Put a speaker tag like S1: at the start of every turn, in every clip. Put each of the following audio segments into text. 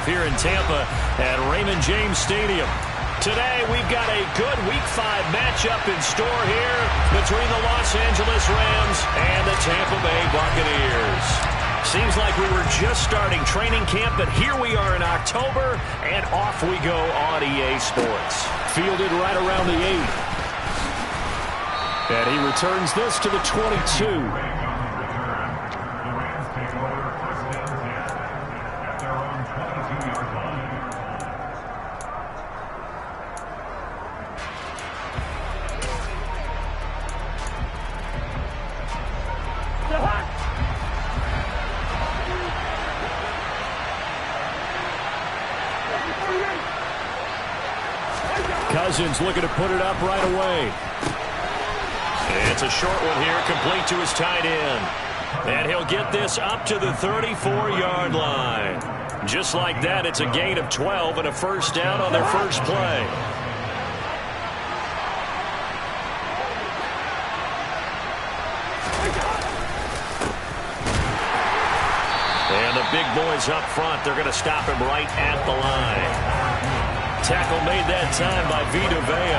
S1: off here in Tampa at Raymond James Stadium. Today, we've got a good Week 5 matchup in store here between the Los Angeles Rams and the Tampa Bay Buccaneers. Seems like we were just starting training camp, but here we are in October, and off we go on EA Sports. Fielded right around the 8. And he returns this to the 22. Cousins looking to put it up right away. It's a short one here, complete to his tight end. And he'll get this up to the 34-yard line. Just like that, it's a gain of 12 and a first down on their first play. And the big boys up front, they're going to stop him right at the line. Tackle made that time by Vita Vea.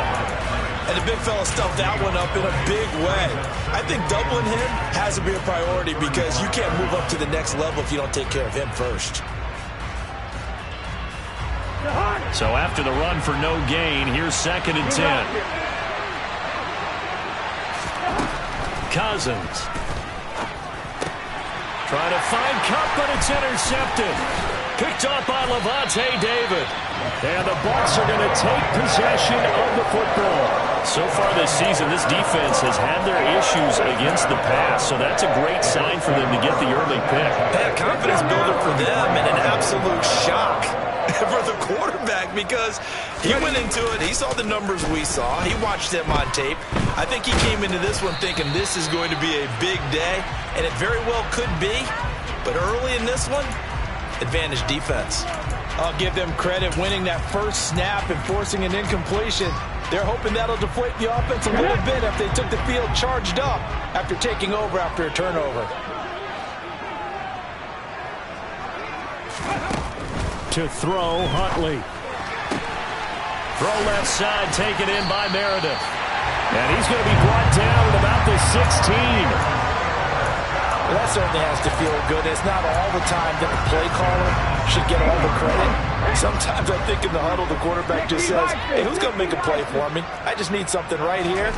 S2: And the big fella stuffed that one up in a big way. I think doubling him has to be a priority because you can't move up to the next level if you don't take care of him first.
S1: So after the run for no gain, here's 2nd and 10. Cousins. Trying to find Cup, but it's intercepted. Picked off by Levante David. And the Bucs are going to take possession of the football. So far this season, this defense has had their issues against the pass, so that's a great sign for them to get the early pick.
S2: A confidence builder for them and an absolute shock for the quarterback because he went into it, he saw the numbers we saw, he watched them on tape. I think he came into this one thinking this is going to be a big day, and it very well could be, but early in this one, advantage defense.
S3: I'll give them credit winning that first snap and forcing an incompletion. They're hoping that'll deflate the offense a little bit if they took the field charged up after taking over after a turnover.
S1: To throw, Huntley. Throw left side, taken in by Meredith. And he's going to be brought down at about the 16.
S3: Well, that certainly has to feel good. It's not all the time that the play caller should get all the credit. Sometimes I think in the huddle, the quarterback just says, hey, who's going to make a play for me? I just need something right here.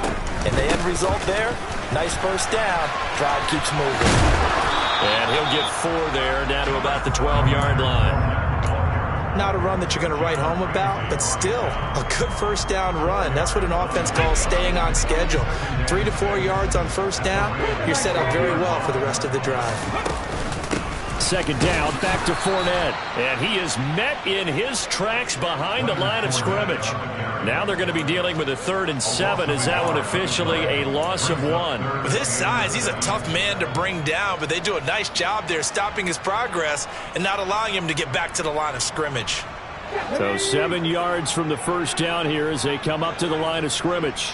S3: And the end result there, nice first down. Drive keeps moving.
S1: And he'll get 4 there, down to about the 12-yard line.
S3: Not a run that you're going to write home about, but still a good first down run. That's what an offense calls staying on schedule. 3 to 4 yards on first down, you're set up very well for the rest of the drive.
S1: 2nd down, back to Fournette. And he is met in his tracks behind the line of scrimmage. Now they're going to be dealing with a 3rd and 7 as that one officially a loss of 1.
S2: With his size, he's a tough man to bring down, but they do a nice job there stopping his progress and not allowing him to get back to the line of scrimmage.
S1: So 7 yards from the first down here as they come up to the line of scrimmage.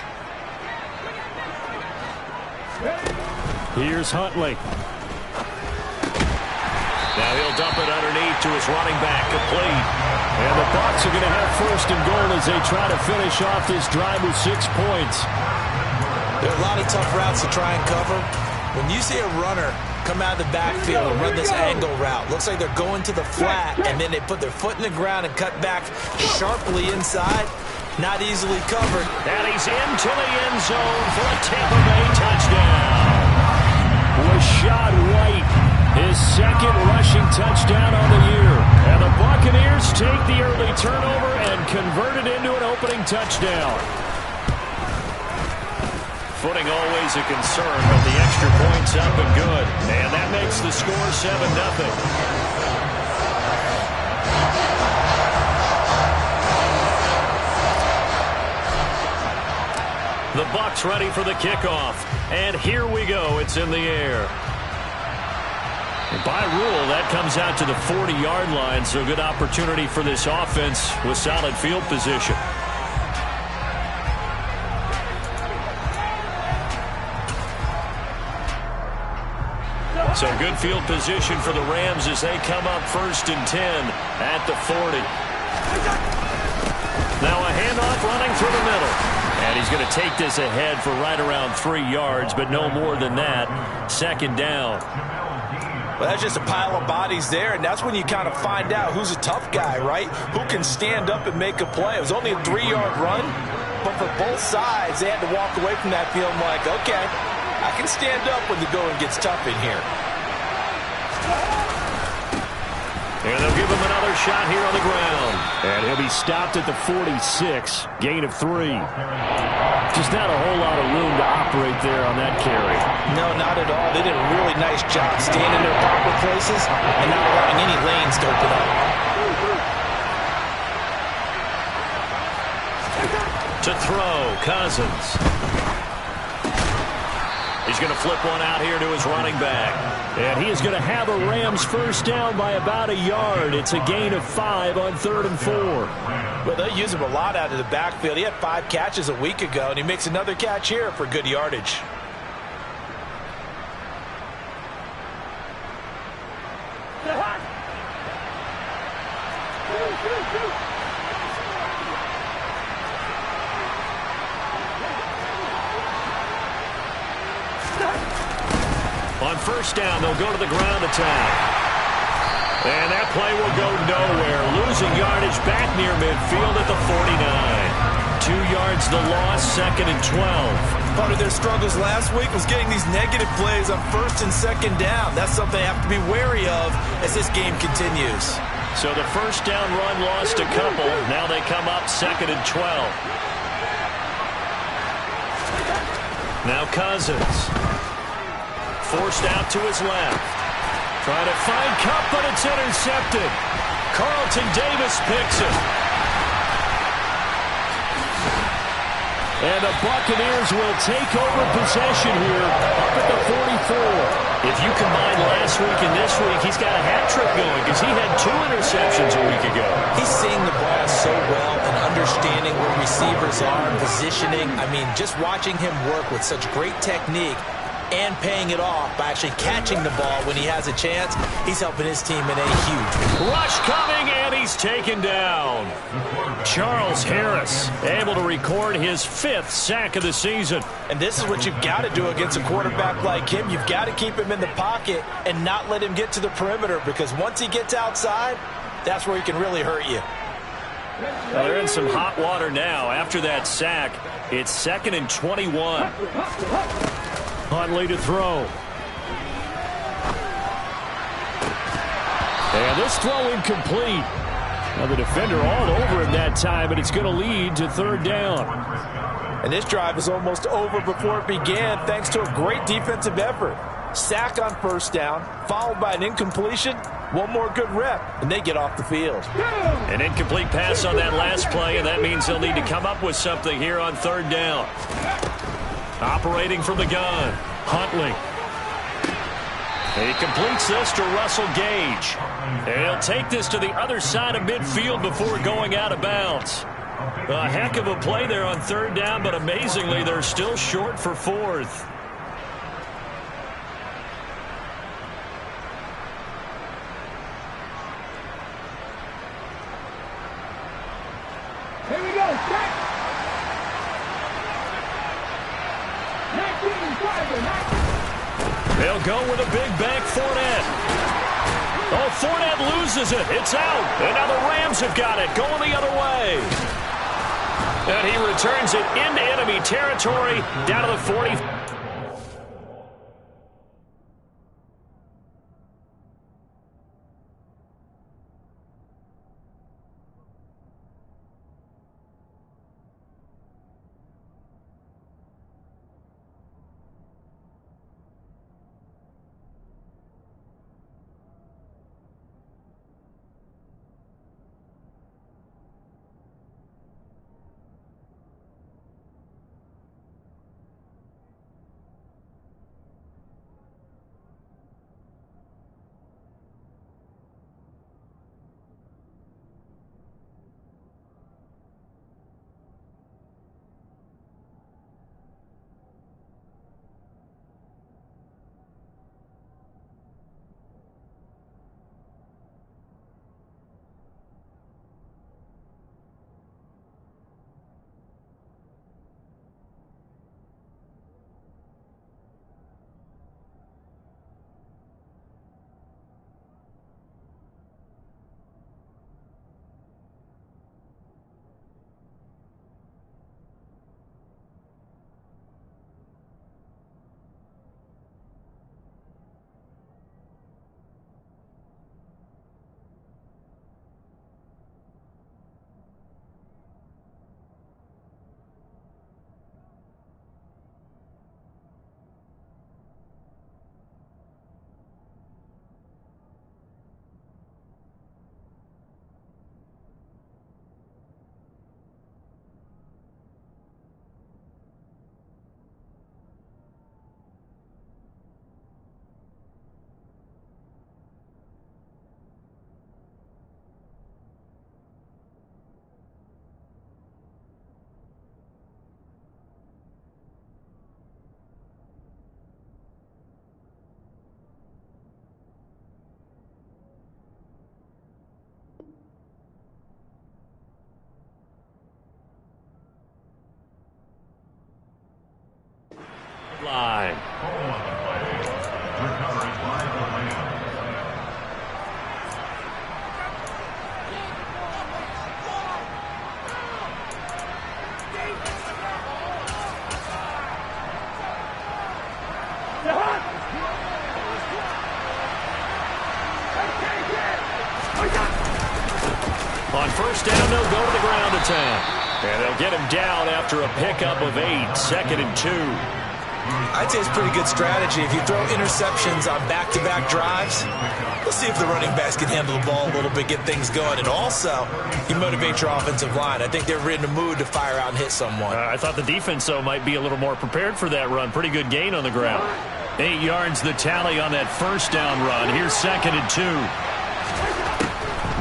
S1: Here's Huntley. Now he'll dump it underneath to his running back, complete. And the Bucs are going to have 1st and goal as they try to finish off this drive with 6 points.
S2: There are a lot of tough routes to try and cover. When you see a runner come out of the backfield and run this angle route, looks like they're going to the flat, and then they put their foot in the ground and cut back sharply inside. Not easily covered.
S1: And he's into the end zone for a Tampa Bay touchdown. Rashad White. His 2nd rushing touchdown on the year. And the Buccaneers take the early turnover and convert it into an opening touchdown. Footing always a concern, but the extra point's up and good. And that makes the score 7-0. The Bucs ready for the kickoff. And here we go. It's in the air. By rule, that comes out to the 40-yard line, so good opportunity for this offense with solid field position. So good field position for the Rams as they come up 1st and 10 at the 40. Now a handoff running through the middle. And he's going to take this ahead for right around 3 yards, but no more than that. 2nd down.
S3: Well, that's just a pile of bodies there, and that's when you kind of find out who's a tough guy, right? Who can stand up and make a play. It was only a 3-yard run, but for both sides, they had to walk away from that feeling like, okay, I can stand up when the going gets tough in here.
S1: And they'll give him another shot here on the ground. And he'll be stopped at the 46. Gain of 3. Just not a whole lot of room to operate there on that carry.
S3: No, not at all. They did a really nice job staying in their proper places and not allowing any lanes to open up.
S1: To throw, Cousins. He's going to flip one out here to his running back. And he is going to have a Rams 1st down by about a yard. It's a gain of 5 on 3rd and 4.
S3: Well, they use him a lot out of the backfield. He had 5 catches a week ago, and he makes another catch here for good yardage.
S1: On 1st down, they'll go to the ground attack. And that play will go nowhere. Losing yardage back near midfield at the 49. 2 yards the loss, 2nd and 12.
S2: Part of their struggles last week was getting these negative plays on 1st and 2nd down. That's something they have to be wary of as this game continues.
S1: So the 1st down run lost a couple. Now they come up 2nd and 12. Now Cousins. Forced out to his left. Trying to find Kupp, but it's intercepted. Carlton Davis picks it. And the Buccaneers will take over possession here up at the 44. If you combine last week and this week, he's got a hat trick going because he had 2 interceptions a week ago.
S3: He's seeing the ball so well and understanding where receivers are, positioning. I mean, just watching him work with such great technique and paying it off by actually catching the ball when he has a chance, he's helping his team in a huge way.
S1: Rush coming, and he's taken down. Charles Harris able to record his 5th sack of the season.
S3: And this is what you've got to do against a quarterback like him. You've got to keep him in the pocket and not let him get to the perimeter, because once he gets outside, that's where he can really hurt you.
S1: Well, they're in some hot water now. After that sack, it's 2nd and 21. Huntley to throw. And this throw incomplete. Now the defender all over him that time, but it's going to lead to 3rd down.
S3: And this drive is almost over before it began, thanks to a great defensive effort. Sack on 1st down, followed by an incompletion. One more good rep, and they get off the field.
S1: An incomplete pass on that last play, and that means they'll need to come up with something here on 3rd down. Operating from the gun, Huntley. He completes this to Russell Gage. And he'll take this to the other side of midfield before going out of bounds. A heck of a play there on 3rd down, but amazingly, they're still short for 4th.
S4: Here we go, set.
S1: They'll go with a big bank Fournette. Oh, Fournette loses it. It's out. And now the Rams have got it. Going the other way. And he returns it into enemy territory down to the 40. line. On first down, they'll go to the ground attack. And they'll get him down after a pickup of 8, 2nd and 2.
S2: I'd say it's pretty good strategy. If you throw interceptions on back-to-back drives, we'll see if the running backs can handle the ball a little bit, get things going. And also, you motivate your offensive line. I think they're in the mood to fire out and hit someone.
S1: I thought the defense, though, might be a little more prepared for that run. Pretty good gain on the ground. 8 yards the tally on that first down run. Here's 2nd and 2.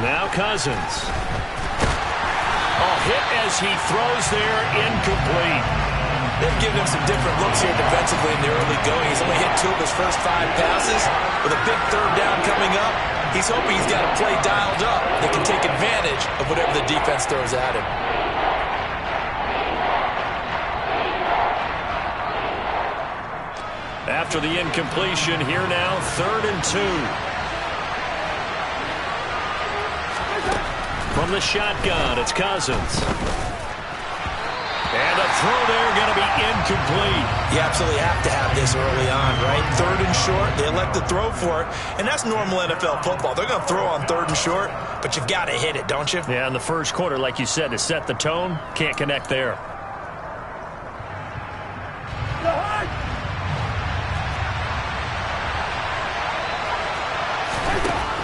S1: Now Cousins. Hit as he throws there, incomplete.
S2: They've given him some different looks here defensively in the early going. He's only hit 2 of his first 5 passes. With a big third down coming up, he's hoping he's got a play dialed up that can take advantage of whatever the defense throws at him.
S1: After the incompletion, here now, 3rd and 2. From the shotgun, it's Cousins. And a throw there going to be incomplete.
S2: You absolutely have to have this early on, right? 3rd and short, they elect to throw for it. And that's normal NFL football. They're going to throw on 3rd and short, but you've got to hit it, don't you?
S1: Yeah, in the first quarter, like you said, to set the tone, can't connect there.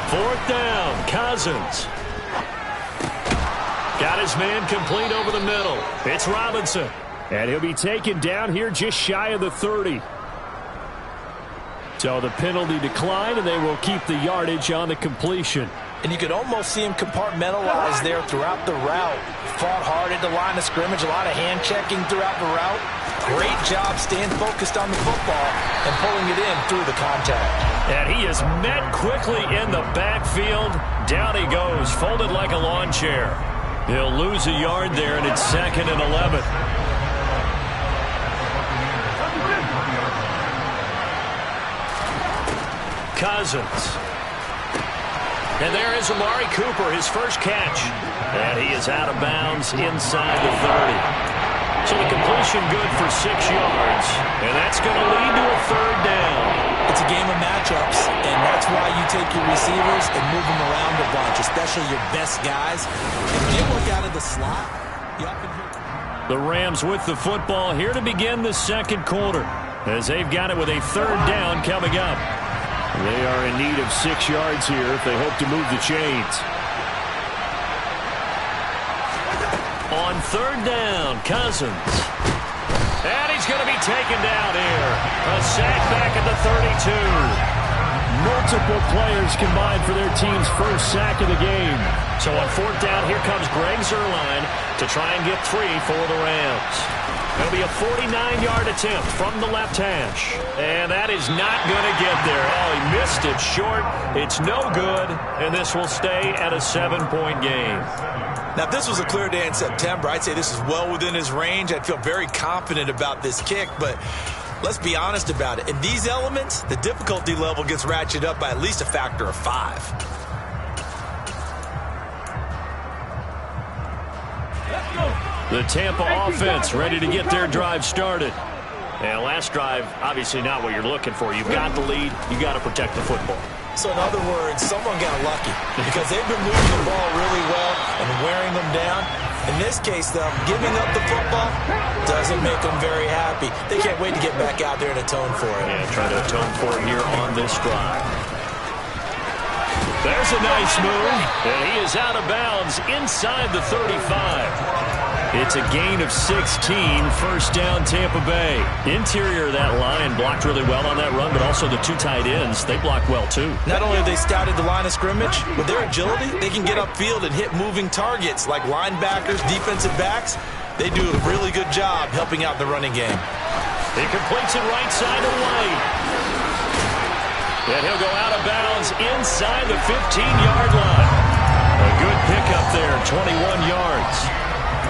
S1: Fourth down, Cousins. Got his man complete over the middle. It's Robinson. And he'll be taken down here just shy of the 30. So the penalty declined, and they will keep the yardage on the completion.
S3: And you could almost see him compartmentalize there throughout the route. Fought hard at the line of scrimmage, a lot of hand checking throughout the route. Great job staying focused on the football and pulling it in through the contact.
S1: And he is met quickly in the backfield. Down he goes, folded like a lawn chair. He'll lose a yard there, and it's 2nd and 11. Cousins. And there is Amari Cooper, his first catch. And he is out of bounds inside the 30. So the completion good for 6 yards. And that's going to lead to a 3rd down.
S2: It's a game of matchups, and that's why you take your receivers and move them around a bunch, especially your best guys. And when they work out of the slot, you often hear...
S1: The Rams with the football here to begin the 2nd quarter, as they've got it with a 3rd down coming up. They are in need of 6 yards here if they hope to move the chains. On 3rd down, Cousins. And he's going to be taken down here. A sack back at the 32. Multiple players combined for their team's first sack of the game. So on 4th down, here comes Greg Zuerlein to try and get 3 for the Rams. It'll be a 49-yard attempt from the left hash. And that is not going to get there. Oh, he missed it short. It's no good. And this will stay at a 7-point game.
S2: Now, if this was a clear day in September, I'd say this is well within his range. I'd feel very confident about this kick, but let's be honest about it. In these elements, the difficulty level gets ratcheted up by at least a factor of 5.
S1: The Tampa offense ready to get their drive started. And last drive, obviously not what you're looking for. You've got the lead. You've got to protect the football.
S2: So in other words, someone got lucky because they've been moving the ball really well and wearing them down. In this case, though, giving up the football doesn't make them very happy. They can't wait to get back out there and atone for it.
S1: And try to atone for it here on this drive. There's a nice move, and he is out of bounds inside the 35. It's a gain of 16, first down Tampa Bay. Interior of that line blocked really well on that run, but also the 2 tight ends, they blocked well too.
S2: Not only have they scouted the line of scrimmage, with their agility, they can get upfield and hit moving targets like linebackers, defensive backs. They do a really good job helping out the running game.
S1: He completes it right side to White. And he'll go out of bounds inside the 15-yard line. A good pickup there, 21 yards.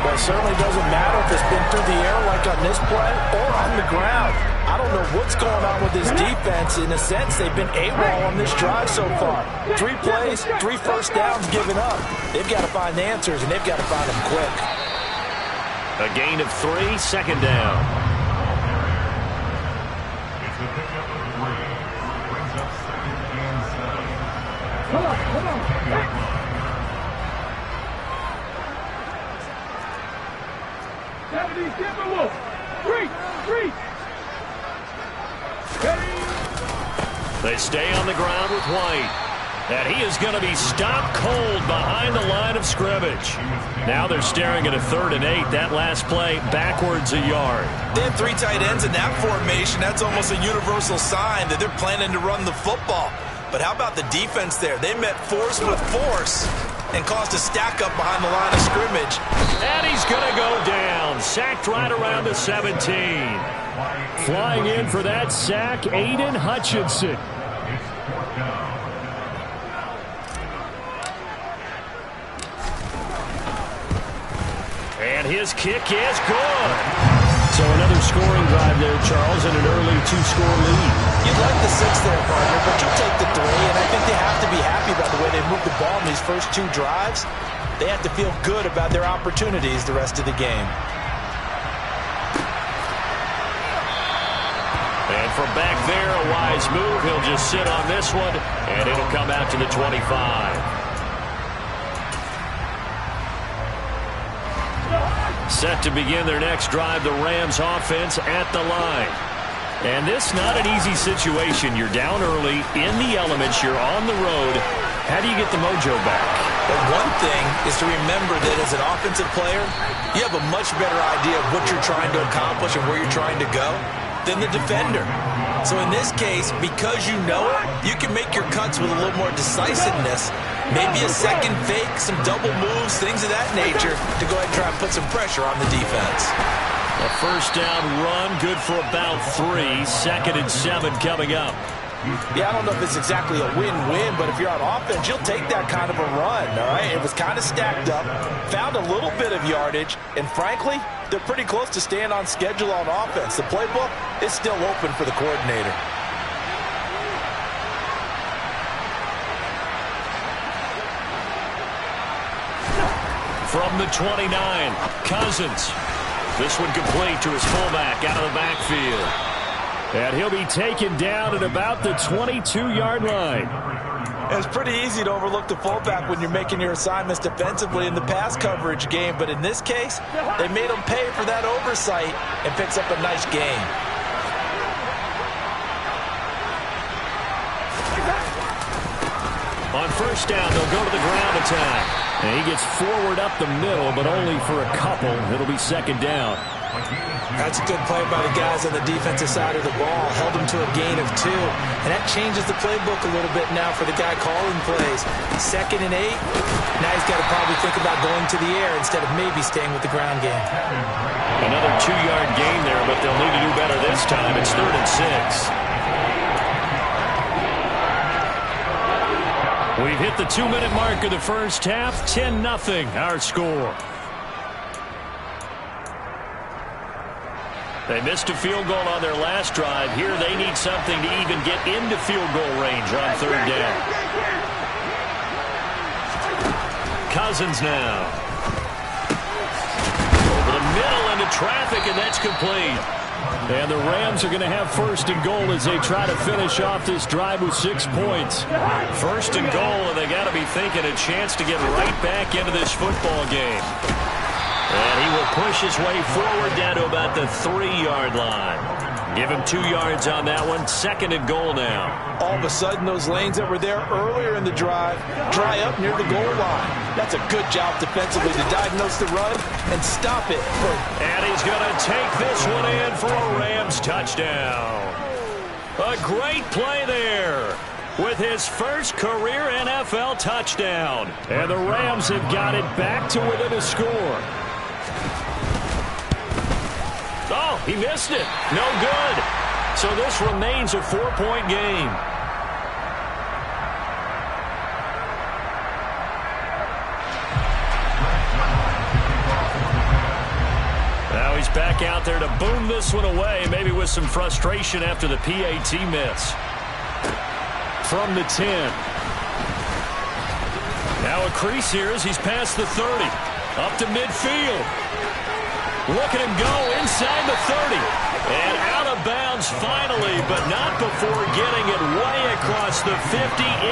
S3: But it certainly doesn't matter if it's been through the air like on this play or on the ground. I don't know what's going on with this defense. In a sense, they've been AWOL on this drive so far. 3 plays, 3 first downs given up. They've got to find the answers, and they've got to find them quick.
S1: A gain of 3, second down.
S4: Come on. Get the look. Three.
S1: They stay on the ground with White. And he is going to be stopped cold behind the line of scrimmage. Now they're staring at a 3rd and 8. That last play backwards a yard.
S2: They have 3 tight ends in that formation. That's almost a universal sign that they're planning to run the football. But how about the defense there? They met force with force and caused a stack up behind the line of scrimmage.
S1: And he's going to go down. Sacked right around the 17. Flying in for that sack, Aiden Hutchinson. And his kick is good. So another scoring drive there, Charles, and an early 2-score lead.
S3: You'd like the 6 there, partner, but you'll take the 3, and I think they have to be happy about the way they moved the ball in these first 2 drives. They have to feel good about their opportunities the rest of the game.
S1: And from back there, a wise move. He'll just sit on this one, and it'll come out to the 25. Set to begin their next drive, the Rams offense at the line. And this not an easy situation. You're down early, in the elements, you're on the road. How do you get the mojo back?
S2: But one thing is to remember that as an offensive player, you have a much better idea of what you're trying to accomplish and where you're trying to go than the defender. So in this case, because you know it, you can make your cuts with a little more decisiveness. Maybe a second fake, some double moves, things of that nature to go ahead and try and put some pressure on the defense.
S1: A first down run, good for about 3. 2nd and 7 coming up.
S3: Yeah, I don't know if it's exactly a win-win, but if you're on offense, you'll take that kind of a run, all right? It was kind of stacked up, found a little bit of yardage, and frankly, they're pretty close to staying on schedule on offense. The playbook is still open for the coordinator.
S1: From the 29, Cousins. This one complete to his fullback out of the backfield. And he'll be taken down at about the 22-yard line.
S3: It's pretty easy to overlook the fullback when you're making your assignments defensively in the pass coverage game, but in this case, they made him pay for that oversight and picks up a nice gain.
S1: On first down, they'll go to the ground attack. And he gets forward up the middle, but only for a couple. It'll be 2nd down.
S3: That's a good play by the guys on the defensive side of the ball. Held him to a gain of 2. And that changes the playbook a little bit now for the guy calling plays. 2nd and 8. Now he's got to probably think about going to the air instead of maybe staying with the ground game.
S1: Another 2-yard gain there, but they'll need to do better this time. It's 3rd and 6. We've hit the 2-minute mark of the first half. 10-0 our score. They missed a field goal on their last drive. Here they need something to even get into field goal range on 3rd down. Cousins now. Over the middle into traffic, and that's complete. And the Rams are going to have 1st and goal as they try to finish off this drive with 6 points. 1st and goal, and they got to be thinking a chance to get right back into this football game. And he will push his way forward down to about the 3-yard line. Give him 2 yards on that one. 2nd and goal now.
S3: All of a sudden, those lanes that were there earlier in the drive dry up near the goal line. That's a good job defensively to diagnose the run and stop it.
S1: And he's going to take this one in for a Rams touchdown. A great play there with his first career NFL touchdown. And the Rams have got it back to within a score. Oh, he missed it. No good. So this remains a 4-point game. Now he's He's back out there to boom this one away, maybe with some frustration after the PAT miss. From the 10. Now a crease here as he's past the 30. Up to midfield. Look at him go inside the 30. And out of bounds finally, but not before getting it way across the 50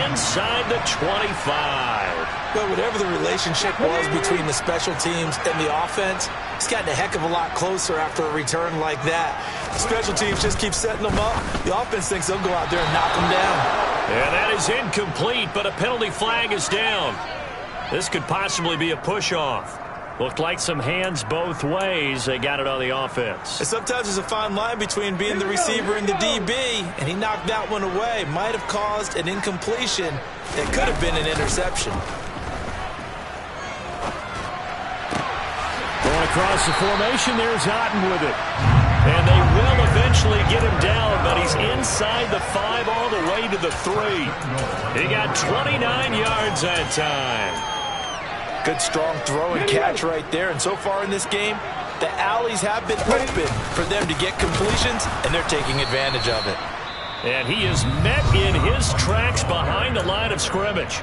S1: inside the 25.
S3: Well, whatever the relationship was between the special teams and the offense, it's gotten a heck of a lot closer after a return like that. The special teams just keep setting them up. The offense thinks they'll go out there and knock them down.
S1: And that is incomplete, but a penalty flag is down. This could possibly be a push-off. Looked like some hands both ways. They got it on the offense.
S3: And sometimes there's a fine line between being the receiver and the DB, and he knocked that one away. Might have caused an incompletion that could have been an interception.
S1: Going across the formation, there's Otten with it. And they will eventually get him down, but he's inside the 5 all the way to the 3. He got 29 yards that time.
S3: Good, strong throw and catch right there. And so far in this game, the alleys have been open for them to get completions, and they're taking advantage of it.
S1: And he is met in his tracks behind the line of scrimmage.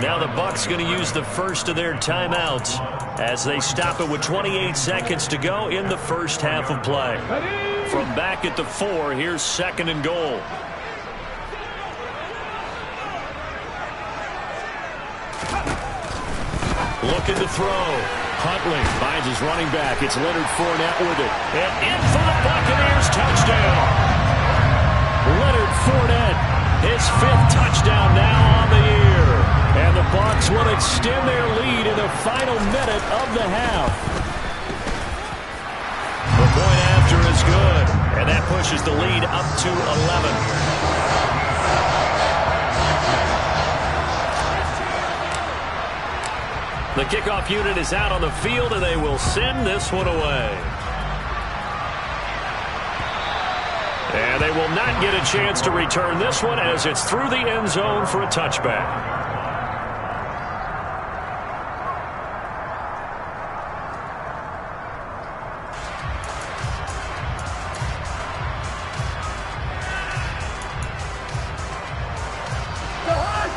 S1: Now the Bucs going to use the first of their timeouts as they stop it with 28 seconds to go in the first half of play. From back at the 4, here's 2nd and goal. Looking to throw. Huntley finds his running back. It's Leonard Fournette with it. And in for the Buccaneers, touchdown. Leonard Fournette, his 5th touchdown now on the year. And the Bucs will extend their lead in the final minute of the half. The point after is good. And that pushes the lead up to 11. The kickoff unit is out on the field, and they will send this one away. And they will not get a chance to return this one as it's through the end zone for a touchback.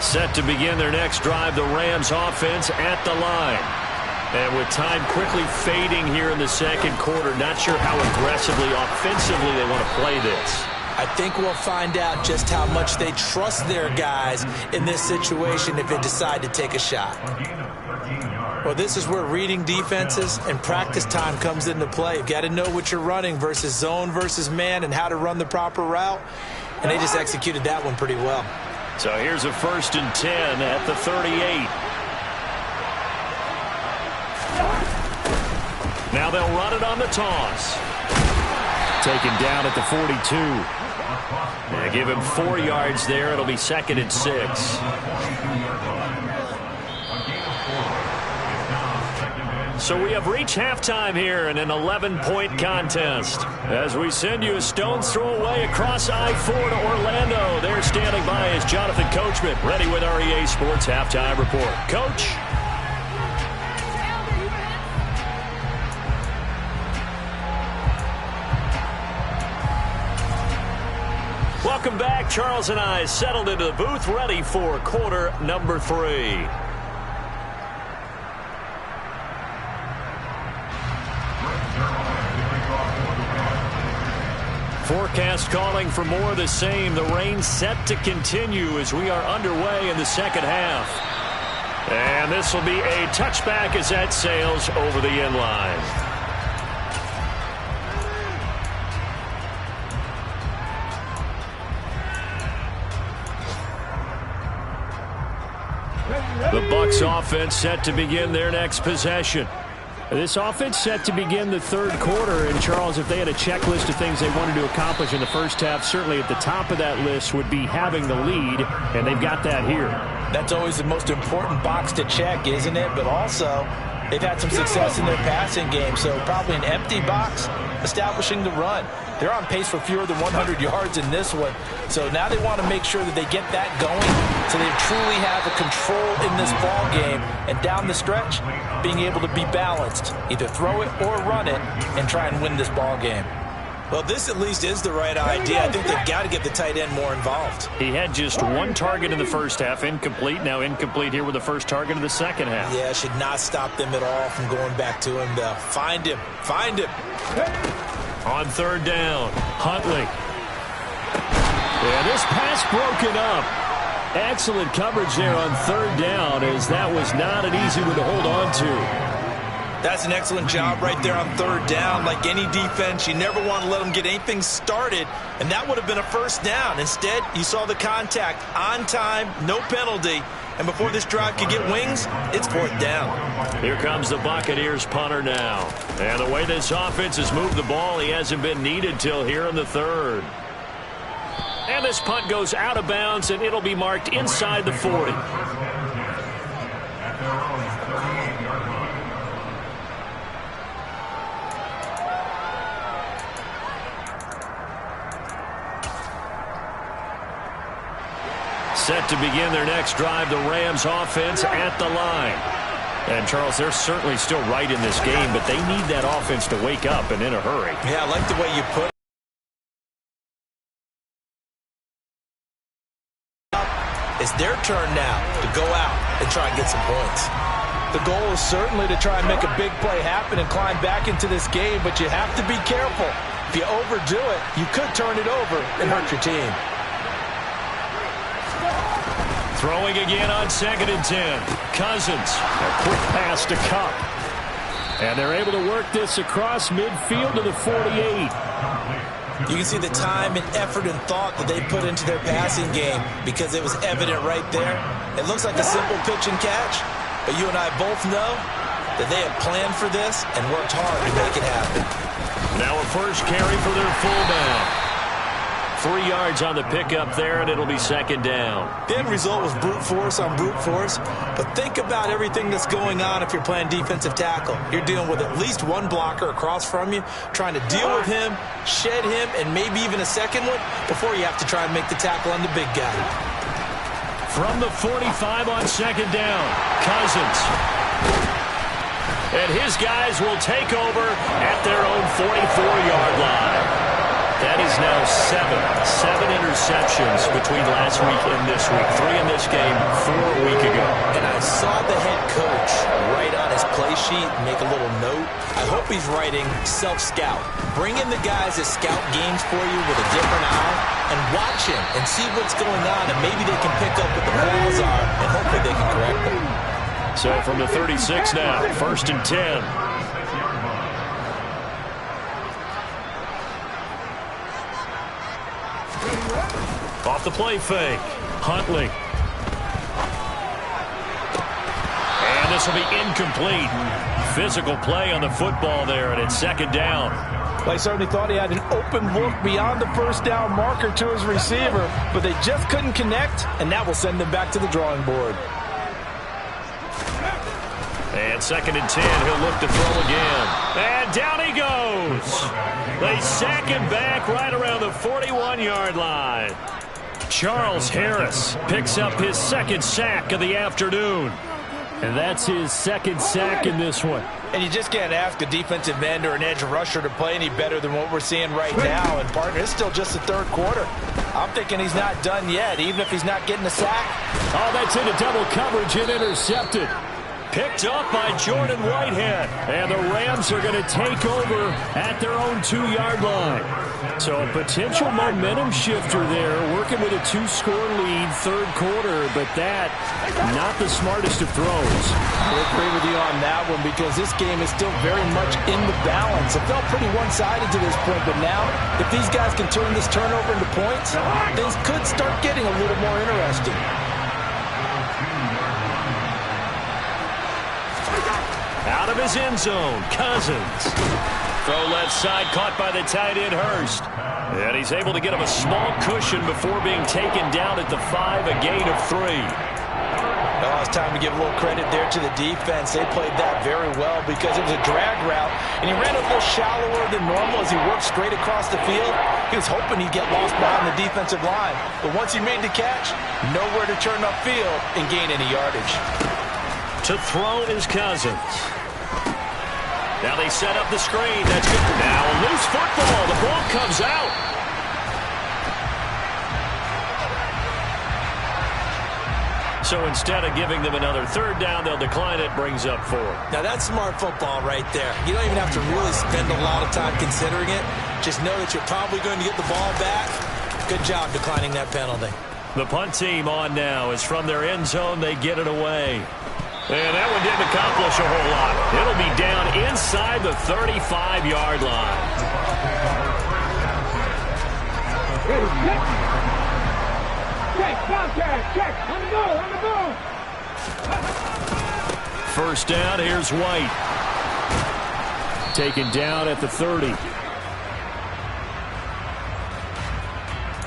S1: Set to begin their next drive, the Rams offense at the line. And with time quickly fading here in the second quarter, not sure how aggressively, offensively they want to play this.
S3: I think we'll find out just how much they trust their guys in this situation if they decide to take a shot. Well, this is where reading defenses and practice time comes into play. You've got to know what you're running versus zone versus man and how to run the proper route. And they just executed that one pretty well.
S1: So here's a 1st and 10 at the 38. Now they'll run it on the toss. Taken down at the 42. They give him 4 yards there. It'll be 2nd and 6. So we have reached halftime here in an 11-point contest. As we send you a stone's throw away across I-4 to Orlando. There standing by is Jonathan Coachman, ready with our EA Sports Halftime Report. Coach? Welcome back. Charles and I settled into the booth, ready for quarter number 3. Forecast calling for more of the same. The rain set to continue as we are underway in the second half. And this will be a touchback as that sails over the end line. The Bucs offense set to begin their next possession. This offense set to begin the third quarter. And, Charles, if they had a checklist of things they wanted to accomplish in the first half, certainly at the top of that list would be having the lead, and they've got that here.
S3: That's always the most important box to check, isn't it? But also, they've had some success in their passing game, so probably an empty box establishing the run. They're on pace for fewer than 100 yards in this one, so now they want to make sure that they get that going So they truly have a control in this ball game, and down the stretch, being able to be balanced, either throw it or run it, and try and win this ball game.
S2: Well, this at least is the right idea. I think they've got to get the tight end more involved.
S1: He had just one target in the first half, incomplete. Now incomplete here with the first target of the second half.
S2: Yeah, should not stop them at all from going back to him, though. Find him. Find him.
S1: On third down, Huntley. Yeah, this pass broken up. Excellent coverage there on third down, as that was not an easy one to hold on to.
S2: That's an excellent job right there on third down. Like any defense, you never want to let them get anything started, and that would have been a first down. Instead, you saw the contact on time, no penalty, and before this drive could get wings, it's fourth down.
S1: Here comes the Buccaneers punter now. And the way this offense has moved the ball, he hasn't been needed till here in the third. And this punt goes out of bounds, and it'll be marked inside the 40. Set to begin their next drive, the Rams offense at the line. And, Charles, they're certainly still right in this game, but they need that offense to wake up and in a hurry.
S2: Yeah, I like the way you put it. It's their turn now to go out and try and get some points.
S3: The goal is certainly to try and make a big play happen and climb back into this game, but you have to be careful. If you overdo it, you could turn it over and hurt your team.
S1: Throwing again on 2nd and 10. Cousins, a quick pass to Cup. And they're able to work this across midfield to the 48.
S2: You can see the time and effort and thought that they put into their passing game because it was evident right there. It looks like a simple pitch and catch, but you and I both know that they have planned for this and worked hard to make it happen.
S1: Now a first carry for their fullback. 3 yards on the pickup there, and it'll be second down.
S2: The end result was brute force on brute force, but think about everything that's going on if you're playing defensive tackle. You're dealing with at least one blocker across from you, trying to deal with him, shed him, and maybe even a second one before you have to try and make the tackle on the big guy.
S1: From the 45 on second down, Cousins. And his guys will take over at their own 44-yard line. That is now seven interceptions between last week and this week. 3 in this game, 4 a week ago.
S2: And I saw the head coach write on his play sheet, make a little note. I hope he's writing self-scout. Bring in the guys that scout games for you with a different eye and watch him and see what's going on, and maybe they can pick up what the flaws are, and hopefully they can correct them.
S1: So from the 36 now, 1st and 10. Off the play fake, Huntley. And this will be incomplete. Physical play on the football there, and it's second down.
S3: Well, he certainly thought he had an open look beyond the first down marker to his receiver, but they just couldn't connect, and that will send them back to the drawing board.
S1: And 2nd and 10, he'll look to throw again. And down he goes. They sack him back right around the 41-yard line. Charles Harris picks up his 2nd sack of the afternoon. And that's his 2nd sack in this one.
S3: And you just can't ask a defensive end or an edge rusher to play any better than what we're seeing right now. And, partner, it's still just the third quarter. I'm thinking he's not done yet, even if he's not getting a sack.
S1: Oh, that's into double coverage and intercepted. Picked up by Jordan Whitehead. And the Rams are going to take over at their own 2-yard line. So a potential momentum shifter there, working with a 2-score lead, third quarter, but that, not the smartest of throws.
S3: I'll agree with you on that one because this game is still very much in the balance. It felt pretty one-sided to this point, but now, if these guys can turn this turnover into points, things could start getting a little more interesting.
S1: Out of his end zone, Cousins. Throw left side, caught by the tight end, Hurst. And he's able to get him a small cushion before being taken down at the 5, a gain of 3.
S3: Oh, it's time to give a little credit there to the defense. They played that very well because it was a drag route, and he ran a little shallower than normal as he worked straight across the field. He was hoping he'd get lost behind the defensive line, but once he made the catch, nowhere to turn upfield and gain any yardage.
S1: To throw is Cousins. Now they set up the screen. That's good. Now a loose football. The ball comes out. So instead of giving them another third down, they'll decline it. Brings up 4.
S2: Now that's smart football right there. You don't even have to really spend a lot of time considering it. Just know that you're probably going to get the ball back. Good job declining that penalty.
S1: The punt team on now. Is from their end zone. They get it away. And that one didn't accomplish a whole lot. It'll be down inside the 35-yard line.
S4: Check, on the go.
S1: First down, here's White. Taken down at the 30.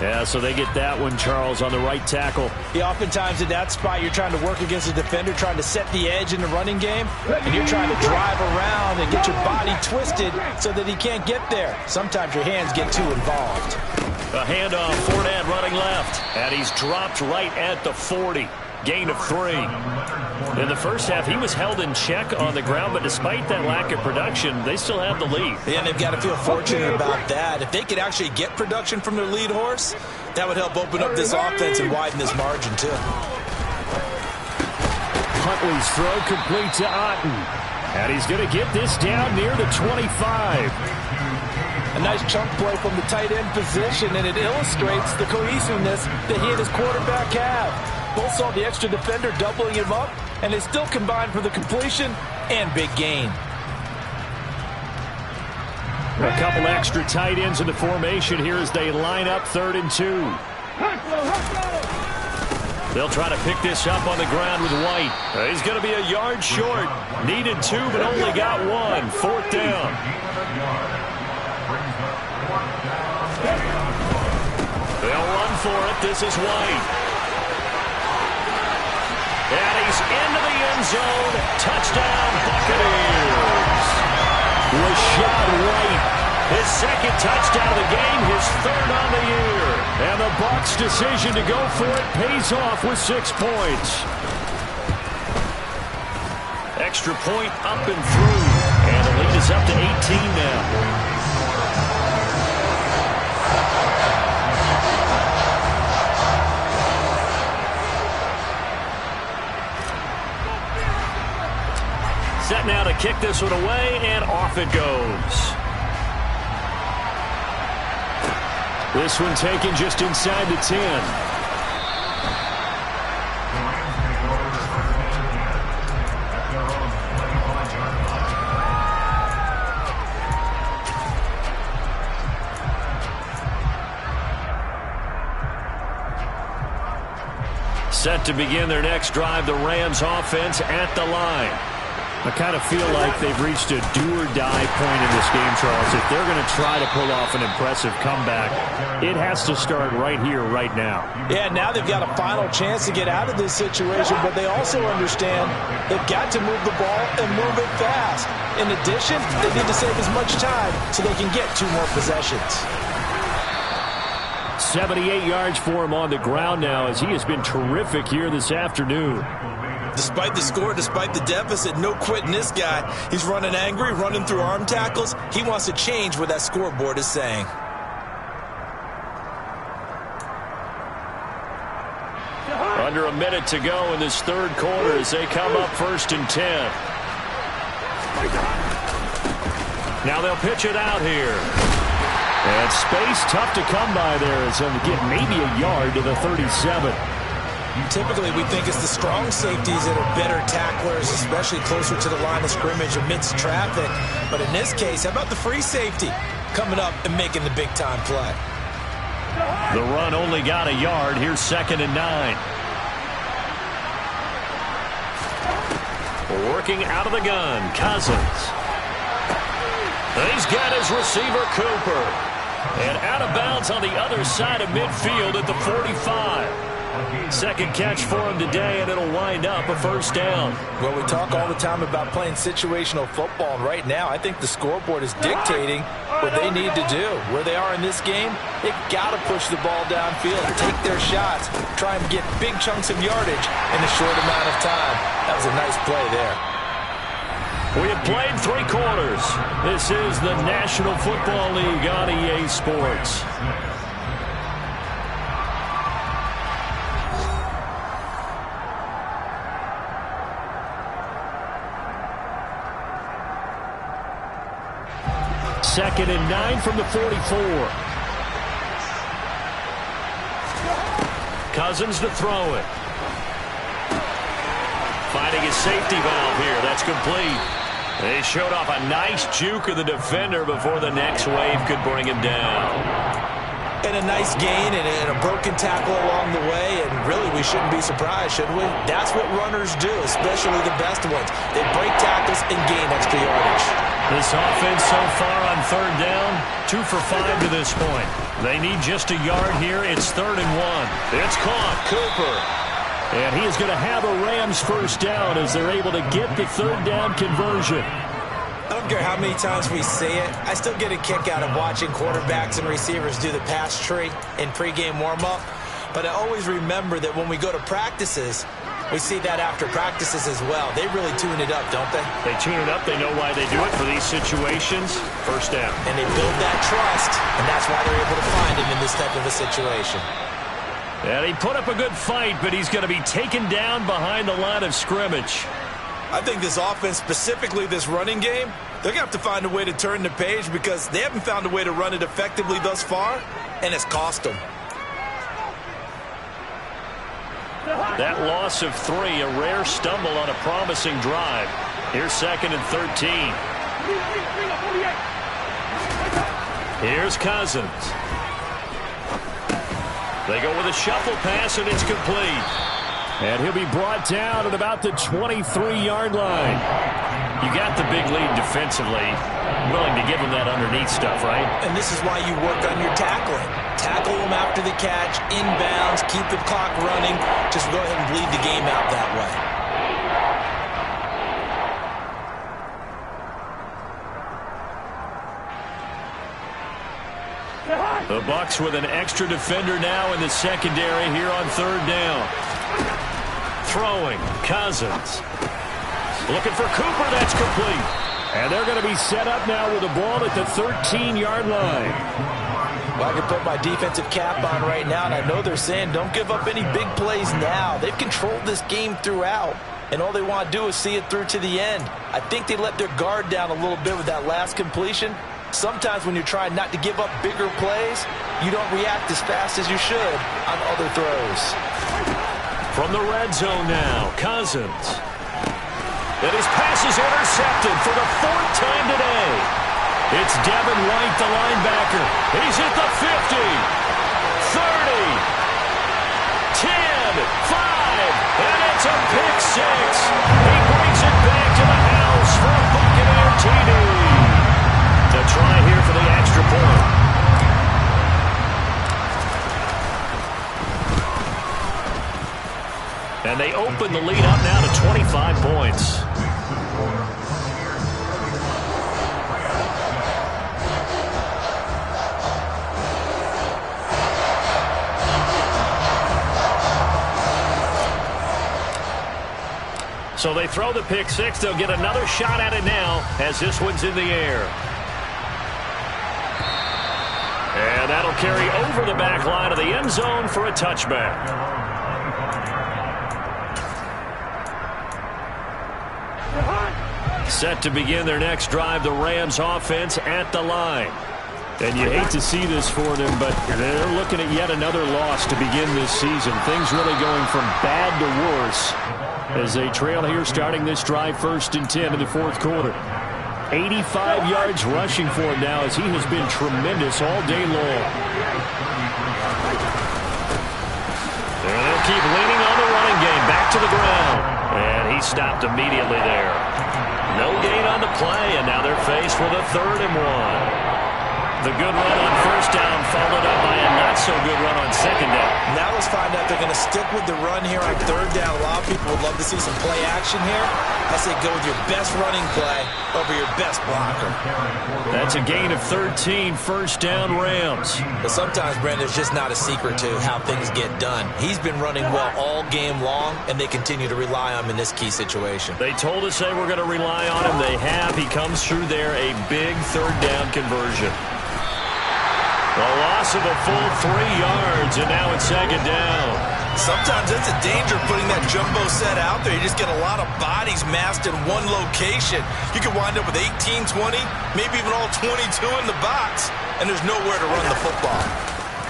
S1: Yeah, so they get that one, Charles, on the right tackle.
S3: Yeah, oftentimes at that spot, you're trying to work against a defender, trying to set the edge in the running game, and you're trying to drive around and get your body twisted so that he can't get there. Sometimes your hands get too involved.
S1: A handoff, Fournette running left, and he's dropped right at the 40. Gain of 3. In the first half, he was held in check on the ground, but despite that lack of production, they still have the lead.
S2: Yeah, and they've got to feel fortunate about that. If they could actually get production from their lead horse, that would help open up this offense and widen this margin, too.
S1: Huntley's throw complete to Otten. And he's going to get this down near the 25.
S3: A nice chunk play from the tight end position, and it illustrates the cohesiveness that he and his quarterback have. Both saw the extra defender doubling him up, and they still combined for the completion and big gain.
S1: A couple extra tight ends in the formation here as they line up 3rd and 2. They'll try to pick this up on the ground with White. He's going to be a yard short. Needed 2, but only got 1. 4th down. They'll run for it. This is White. And he's into the end zone. Touchdown, Buccaneers. Rashad White, his 2nd touchdown of the game, his 3rd on the year. And the Bucs' decision to go for it pays off with 6 points. Extra point up and through. And the lead is up to 18 now. Set now to kick this one away, and off it goes. This one taken just inside the 10. Set to begin their next drive, the Rams offense at the line. I kind of feel like they've reached a do-or-die point in this game, Charles. If they're going to try to pull off an impressive comeback, it has to start right here, right now.
S3: Yeah, now they've got a final chance to get out of this situation, but they also understand they've got to move the ball and move it fast. In addition, they need to save as much time so they can get 2 more possessions.
S1: 78 yards for him on the ground now as he has been terrific here this afternoon.
S2: Despite the score, despite the deficit, no quitting this guy. He's running angry, running through arm tackles. He wants to change what that scoreboard is saying.
S1: Under a minute to go in this 3rd quarter as they come up 1st and 10. Now they'll pitch it out here. And space tough to come by there as they'll get maybe a yard to the 37.
S2: Typically, we think it's the strong safeties that are better tacklers, especially closer to the line of scrimmage amidst traffic. But in this case, how about the free safety coming up and making the big-time play?
S1: The run only got a yard. Here's 2nd and 9. Working out of the gun, Cousins. He's got his receiver, Cooper. And out of bounds on the other side of midfield at the 45. Second catch for him today, and it'll wind up a first down.
S3: Well, we talk all the time about playing situational football, and right now I think the scoreboard is dictating what they need to do. Where they are in this game, they've got to push the ball downfield, take their shots, try and get big chunks of yardage in a short amount of time. That was a nice play there.
S1: We have played 3 quarters. This is the National Football League on EA Sports. Second and 9 from the 44. Cousins to throw it. Finding his safety valve here. That's complete. They showed off a nice juke of the defender before the next wave could bring him down.
S2: And a nice gain and a broken tackle along the way, and really we shouldn't be surprised, should we? That's what runners do, especially the best ones. They break tackles and gain extra yardage.
S1: This offense so far on third down, 2 for 5 to this point. They need just a yard here. It's 3rd and 1. It's caught. Cooper. And he is going to have a Rams first down as they're able to get the third down conversion.
S2: I don't care how many times we see it. I still get a kick out of watching quarterbacks and receivers do the pass tree in pregame warm-up. But I always remember that when we go to practices, we see that after practices as well. They really tune it up, don't they?
S1: They tune it up. They know why they do it for these situations. First down.
S2: And they build that trust, and that's why they're able to find him in this type of a situation.
S1: And he put up a good fight, but he's going to be taken down behind the line of scrimmage.
S2: I think this offense, specifically this running game, they're going to have to find a way to turn the page because they haven't found a way to run it effectively thus far, and it's cost them.
S1: That loss of 3, a rare stumble on a promising drive. Here's 2nd and 13. Here's Cousins. They go with a shuffle pass, and it's complete. And he'll be brought down at about the 23-yard line. You got the big lead defensively. Willing to give him that underneath stuff, right?
S2: And this is why you work on your tackling. Tackle him after the catch, inbounds, keep the clock running. Just go ahead and bleed the game out that
S1: way. The Bucs with an extra defender now in the secondary here on third down. Throwing, Cousins. Looking for Cooper, that's complete. And they're going to be set up now with the ball at the 13-yard line.
S3: Well, I can put my defensive cap on right now, and I know they're saying don't give up any big plays now. They've controlled this game throughout, and all they want to do is see it through to the end. I think they let their guard down a little bit with that last completion. Sometimes when you're trying not to give up bigger plays, you don't react as fast as you should on other throws.
S1: From the red zone now, Cousins. And his pass is intercepted for the 4th time today. It's Devin White, the linebacker. He's at the 50, 30, 10, 5, and it's a pick 6. He brings it back to the house for a Buccaneer TD. To try here for the extra point. And they open the lead up now to 25 points. So they throw the pick 6. They'll get another shot at it now as this one's in the air. And that'll carry over the back line of the end zone for a touchback. Set to begin their next drive, the Rams offense at the line. And you hate to see this for them, but they're looking at yet another loss to begin this season. Things really going from bad to worse as they trail here starting this drive 1st and 10 in the 4th quarter. 85 yards rushing for him now as he has been tremendous all day long. And they'll keep leaning on the running game back to the ground. And he stopped immediately there. No gain on the play, and now they're faced with a 3rd and 1. The good run on first down followed up by a not-so-good run on second down.
S3: Now let's find out if they're going to stick with the run here on third down. A lot of people would love to see some play action here. I say go with your best running play over your best blocker.
S1: That's a gain of 13, first down Rams.
S3: But sometimes, Brandon, there's just not a secret to how things get done. He's been running well all game long, and they continue to rely on him in this key situation.
S1: They told us they were going to rely on him. They have. He comes through there, a big third down conversion. A loss of a full 3 yards, and now it's second down.
S2: Sometimes that's a danger putting that jumbo set out there. You just get a lot of bodies massed in one location. You could wind up with 18, 20, maybe even all 22 in the box, and there's nowhere to run the football.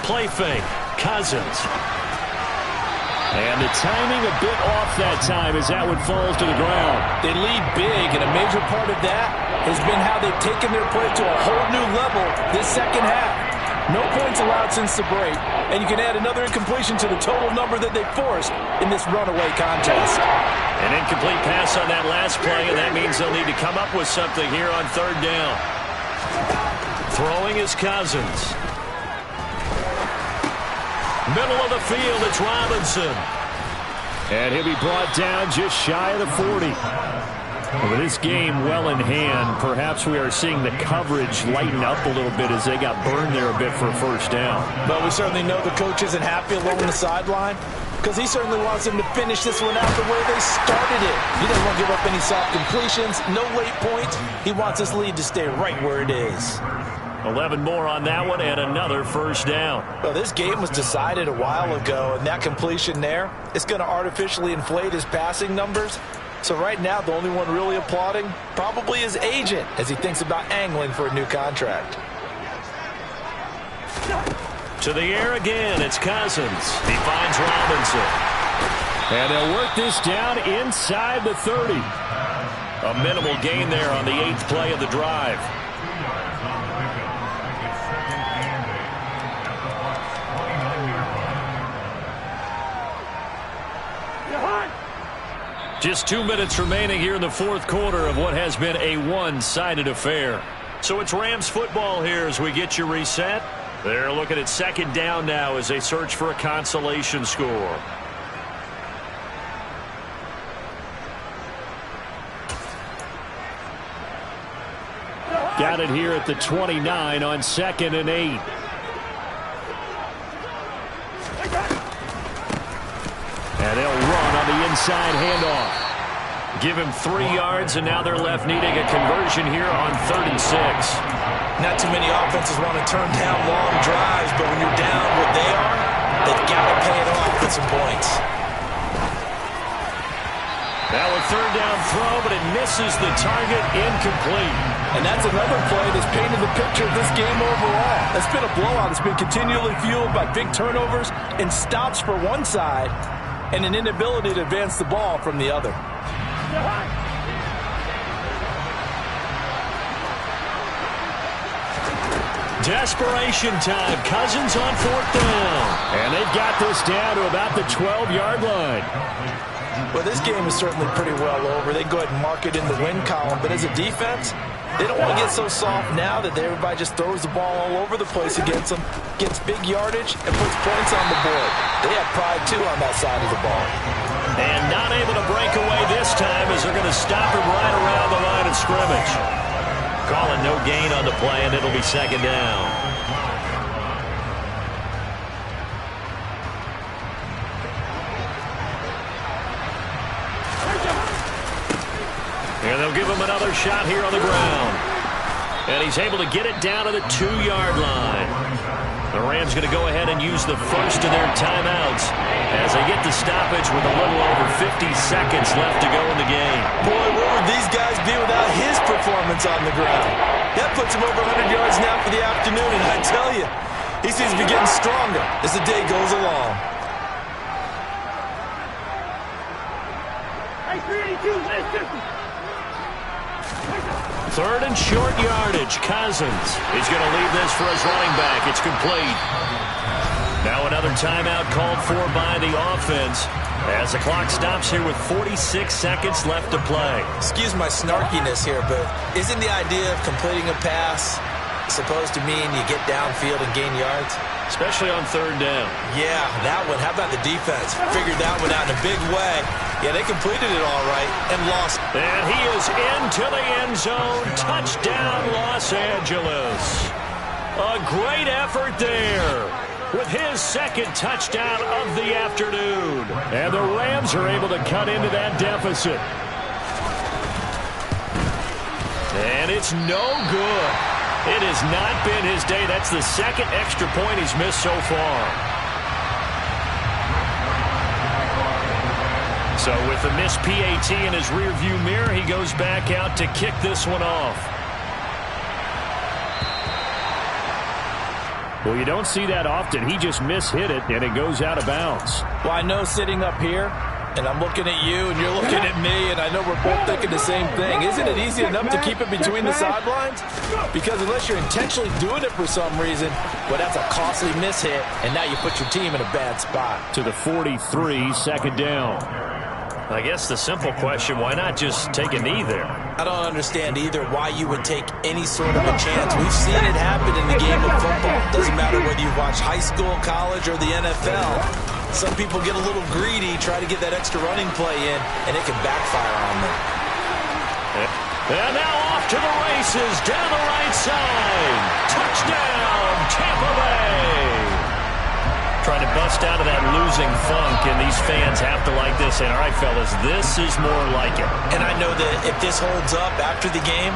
S1: Play fake, Cousins. And the timing a bit off that time as that one falls to the ground.
S3: They lead big, and a major part of that has been how they've taken their play to a whole new level this second half. No points allowed since the break, and you can add another incompletion to the total number that they forced in this runaway contest.
S1: An incomplete pass on that last play, and that means they'll need to come up with something here on third down. Throwing is Cousins. Middle of the field, it's Robinson. And he'll be brought down just shy of the 40. With this game well in hand, perhaps we are seeing the coverage lighten up a little bit as they got burned there a bit for a first down.
S3: But we certainly know the coach isn't happy along the sideline because he certainly wants them to finish this one out the way they started it. He doesn't want to give up any soft completions, no late points. He wants this lead to stay right where it is.
S1: 11 more on that one and another first down.
S3: Well, this game was decided a while ago, and that completion there is going to artificially inflate his passing numbers. So right now, the only one really applauding probably his agent as he thinks about angling for a new contract.
S1: To the air again, it's Cousins. He finds Robinson. And they'll work this down inside the 30. A minimal gain there on the 8th play of the drive. Just 2 minutes remaining here in the fourth quarter of what has been a one-sided affair. So it's Rams football here as we get you reset. They're looking at second down now as they search for a consolation score. Got it here at the 29 on 2nd and 8. And they'll run on the inside handoff. Give him 3 yards, and now they're left needing a conversion here on 3rd and 6.
S2: Not too many offenses want to turn down long drives, but when you're down what they are, they've got to pay it off with some points.
S1: Now a 3rd down throw, but it misses the target, incomplete.
S3: And that's another play that's painted the picture of this game overall. It's been a blowout. It's been continually fueled by big turnovers and stops for one side, and an inability to advance the ball from the other.
S1: Desperation time. Cousins on 4th down. And they've got this down to about the 12-yard line.
S3: Well, this game is certainly pretty well over. They go ahead and mark it in the win column. But as a defense, they don't want to get so soft now that everybody just throws the ball all over the place against them, gets big yardage, and puts points on the board. They have pride, too, on that side of the ball.
S1: And not able to break away this time as they're going to stop him right around the line of scrimmage. Calling no gain on the play, and it'll be second down. And they'll give him another shot here on the ground. And he's able to get it down to the 2-yard line. The Rams going to go ahead and use the first of their timeouts as they get the stoppage with a little over 50 seconds left to go in the game.
S2: Boy, where would these guys be without his performance on the ground? That puts him over 100 yards now for the afternoon, and I tell you, he seems to be getting stronger as the day goes along.
S4: Hey, 382, let's do it.
S1: 3rd and short yardage. Cousins is going to leave this for his running back. It's complete. Now another timeout called for by the offense as the clock stops here with 46 seconds left to play.
S2: Excuse my snarkiness here, but isn't the idea of completing a pass supposed to mean you get downfield and gain yards?
S1: Especially on third down.
S2: Yeah, that one. How about the defense? Figured that one out in a big way. Yeah, they completed it all right and lost.
S1: And he is into the end zone. Touchdown, Los Angeles. A great effort there with his second touchdown of the afternoon. And the Rams are able to cut into that deficit. And it's no good. It has not been his day. That's the second extra point he's missed so far. So with the missed PAT in his rearview mirror, he goes back out to kick this one off. Well, you don't see that often. He just mishit it, and it goes out of bounds.
S3: Well, I know sitting up here, and I'm looking at you, and you're looking at me, and I know we're both thinking the same thing. Isn't it easy enough to keep it between the sidelines? Because unless you're intentionally doing it for some reason, well, that's a costly mishit, and now you put your team in a bad spot.
S1: To the 43, second down. I guess the simple question, why not just take a knee there?
S2: I don't understand either why you would take any sort of a chance. We've seen it happen in the game of football. Doesn't matter whether you watch high school, college, or the NFL. Some people get a little greedy, try to get that extra running play in, and it can backfire on them.
S1: And now off to the races, down the right side. Touchdown, Tampa Bay. Trying to bust out of that losing funk, and these fans have to like this. And all right, fellas, this is more like it.
S2: And I know that if this holds up after the game,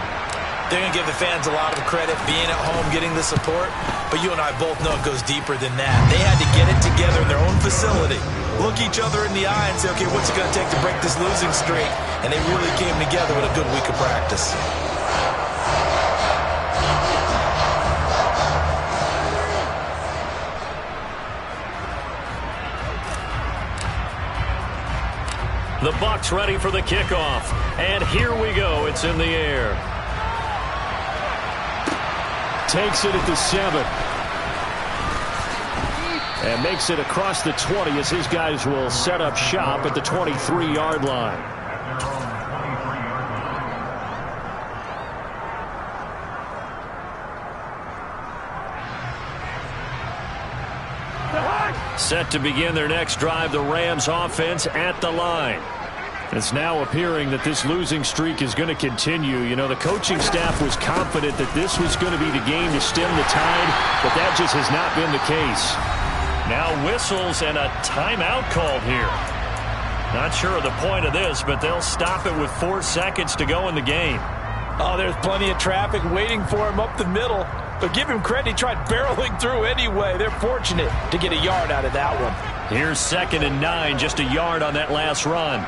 S2: they're going to give the fans a lot of credit being at home, getting the support. But you and I both know it goes deeper than that. They had to get it together in their own facility, look each other in the eye and say, okay, what's it going to take to break this losing streak? And they really came together with a good week of practice.
S1: The Bucs ready for the kickoff. And here we go. It's in the air. Takes it at the 7. And makes it across the 20 as his guys will set up shop at the 23-yard line. Set to begin their next drive, the Rams offense at the line. It's now appearing that this losing streak is going to continue. You know, the coaching staff was confident that this was going to be the game to stem the tide, but that just has not been the case. Now whistles and a timeout called here. Not sure of the point of this, but they'll stop it with 4 seconds to go in the game.
S3: Oh, there's plenty of traffic waiting for him up the middle. But give him credit, he tried barreling through anyway. They're fortunate to get a yard out of that one.
S1: Here's 2nd and 9, just a yard on that last run.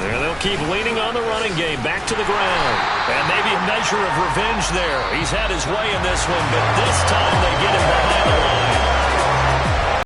S1: There, they'll keep leaning on the running game, back to the ground. And maybe a measure of revenge there. He's had his way in this one, but this time they get him